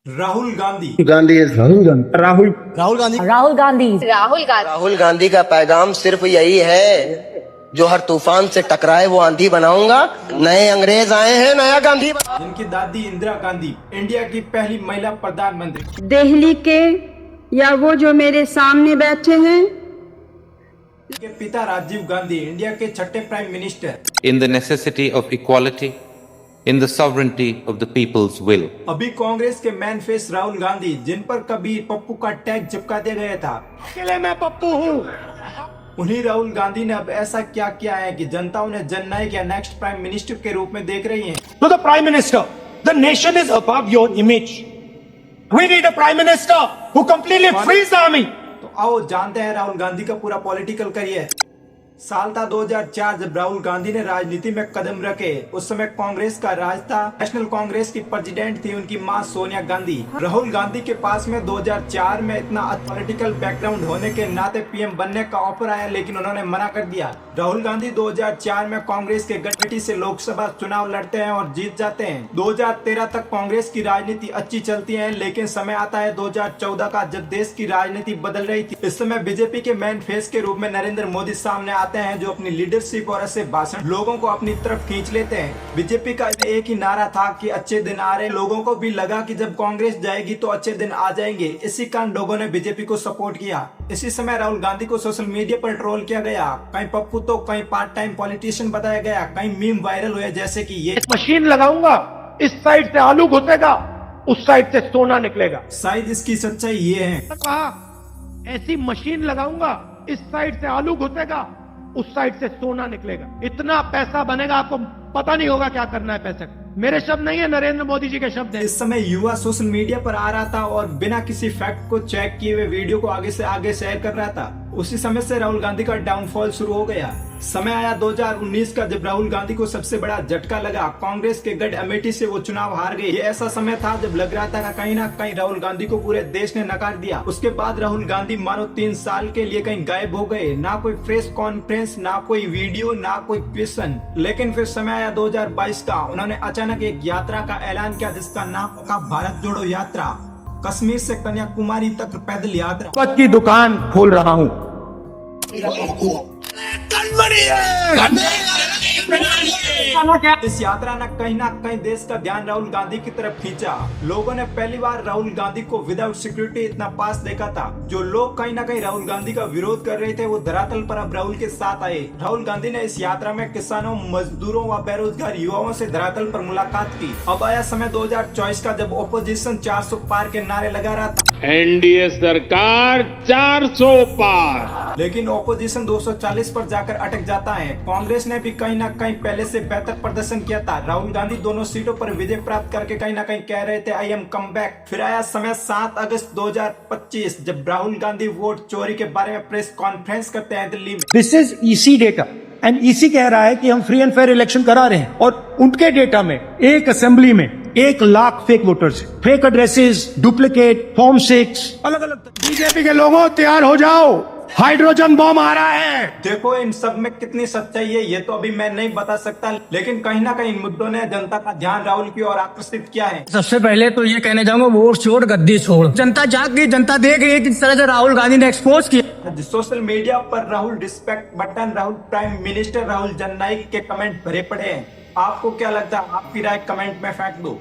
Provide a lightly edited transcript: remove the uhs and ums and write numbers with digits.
राहुल गांधी। गांधी राहुल गांधी राहुल राहुल गांधी राहुल गांधी राहुल गांधी राहुल गांधी का पैगाम सिर्फ यही है, जो हर तूफान से टकराए वो आंधी बनाऊंगा। नए अंग्रेज आए हैं, नया गांधी जिनकी दादी इंदिरा गांधी इंडिया की पहली महिला प्रधानमंत्री। दिल्ली के या वो जो मेरे सामने बैठे हैं, के पिता राजीव गांधी इंडिया के छठे prime minister. in the necessity of equality, in the sovereignty of the people's will. अभी कांग्रेस के मैन फेस राहुल गांधी, जिन पर कभी पप्पू का टैग चिपका दिया गया था। अकेले मैं पप्पू हूँ। उन्हीं राहुल गांधी ने अब ऐसा क्या किया है कि जनता उन्हें जननायक या नेक्स्ट प्राइम मिनिस्टर के रूप में देख रही है। To the Prime Minister, the nation is above your image. We need a Prime Minister who completely frees the army. तो आओ जानते हैं राहुल गांधी का पूरा पॉलिटिकल करियर। साल था 2004 जब राहुल गांधी ने राजनीति में कदम रखे। उस समय कांग्रेस का राज था। नेशनल कांग्रेस की प्रेसिडेंट थी उनकी मां सोनिया गांधी। राहुल गांधी के पास में 2004 में इतना पॉलिटिकल बैकग्राउंड होने के नाते पीएम बनने का ऑफर आया, लेकिन उन्होंने मना कर दिया। राहुल गांधी 2004 में कांग्रेस के गठबंधन से लोकसभा चुनाव लड़ते हैं और जीत जाते हैं। 2013 तक कांग्रेस की राजनीति अच्छी चलती है, लेकिन समय आता है 2014 का, जब देश की राजनीति बदल रही थी। इस समय बीजेपी के मैन फेस के रूप में नरेंद्र मोदी सामने आते हैं, जो अपनी लीडरशिप और ऐसे भाषण लोगों को अपनी तरफ खींच लेते हैं। बीजेपी का एक ही नारा था कि अच्छे दिन आ रहे। लोगों को भी लगा कि जब कांग्रेस जाएगी तो अच्छे दिन आ जाएंगे। इसी कारण लोगों ने बीजेपी को सपोर्ट किया। इसी समय राहुल गांधी को सोशल मीडिया पर ट्रोल किया गया। कहीं पप्पू तो कहीं पार्ट टाइम पॉलिटिशियन बताया गया, कहीं मीम वायरल हुए जैसे कि ये मशीन लगाऊंगा, इस साइड से आलू घुसेगा, उस साइड से सोना निकलेगा। शायद इसकी सच्चाई ये है। कहा ऐसी मशीन लगाऊंगा, इस साइड से आलू घुसेगा, उस साइड से सोना निकलेगा। इतना पैसा बनेगा, आपको पता नहीं होगा क्या करना है पैसे का। मेरे शब्द नहीं है, नरेंद्र मोदी जी के शब्द है। इस समय युवा सोशल मीडिया पर आ रहा था और बिना किसी फैक्ट को चेक किए हुए वीडियो को आगे से आगे शेयर कर रहा था। उसी समय से राहुल गांधी का डाउनफॉल शुरू हो गया। समय आया 2019 का, जब राहुल गांधी को सबसे बड़ा झटका लगा। कांग्रेस के गढ़ अमेठी से वो चुनाव हार गए। ये ऐसा समय था जब लग रहा था कहीं ना कहीं राहुल गांधी को पूरे देश ने नकार दिया। उसके बाद राहुल गांधी मानो 3 साल के लिए कहीं गायब हो गए। ना कोई प्रेस कॉन्फ्रेंस, ना कोई वीडियो, ना कोई क्वेश्चन। लेकिन फिर समय आया 2022 का। उन्होंने अचानक एक यात्रा का ऐलान किया, जिसका नाम था भारत जोड़ो यात्रा। कश्मीर से कन्याकुमारी तक पैदल यात्रा। पद की दुकान खोल रहा हूँ। इस यात्रा ने कहीं ना कहीं देश का ध्यान राहुल गांधी की तरफ खींचा। लोगों ने पहली बार राहुल गांधी को विदाउट सिक्योरिटी इतना पास देखा था। जो लोग कहीं ना कहीं राहुल गांधी का विरोध कर रहे थे, वो धरातल पर अब राहुल के साथ आए। राहुल गांधी ने इस यात्रा में किसानों, मजदूरों व बेरोजगार युवाओं से धरातल पर मुलाकात की। अब आया समय 2024 का, जब ओपोजिशन 400 पार के नारे लगा रहा था। एनडीए सरकार 400 पार, लेकिन ओपोजिशन 240 पर जाकर अटक जाता है। कांग्रेस ने भी कहीं ना कहीं पहले से बेहतर प्रदर्शन किया था। राहुल गांधी दोनों सीटों पर विजय प्राप्त करके कहीं ना कहीं कह रहे थे आई एम कम बैक। फिर आया समय 7 अगस्त 2025, जब राहुल गांधी वोट चोरी के बारे में प्रेस कॉन्फ्रेंस करते हैं दिल्ली में। This is EC data and EC कह रहा है कि हम फ्री एंड फेयर इलेक्शन करा रहे हैं, और उनके डेटा में एक असेंबली में 1 lakh fake voters, fake addresses, duplicate form 6, अलग अलग। बीजेपी के लोगों तैयार हो जाओ, हाइड्रोजन बम आ रहा है। देखो इन सब में कितनी सच्चाई है ये तो अभी मैं नहीं बता सकता, लेकिन कहीं ना कहीं इन मुद्दों ने जनता का ध्यान राहुल की ओर आकर्षित किया है। सबसे पहले तो ये कहने जाऊंगा, वोट छोड़ गद्दी छोड़। जनता जाग गई, जनता देख रही है किस तरह से राहुल गांधी ने एक्सपोज किया। सोशल मीडिया पर Rahul respect button, Rahul prime minister, Rahul जननायक के कमेंट भरे पड़े हैं। आपको क्या लगता है? आपकी राय कमेंट में फेंक दो।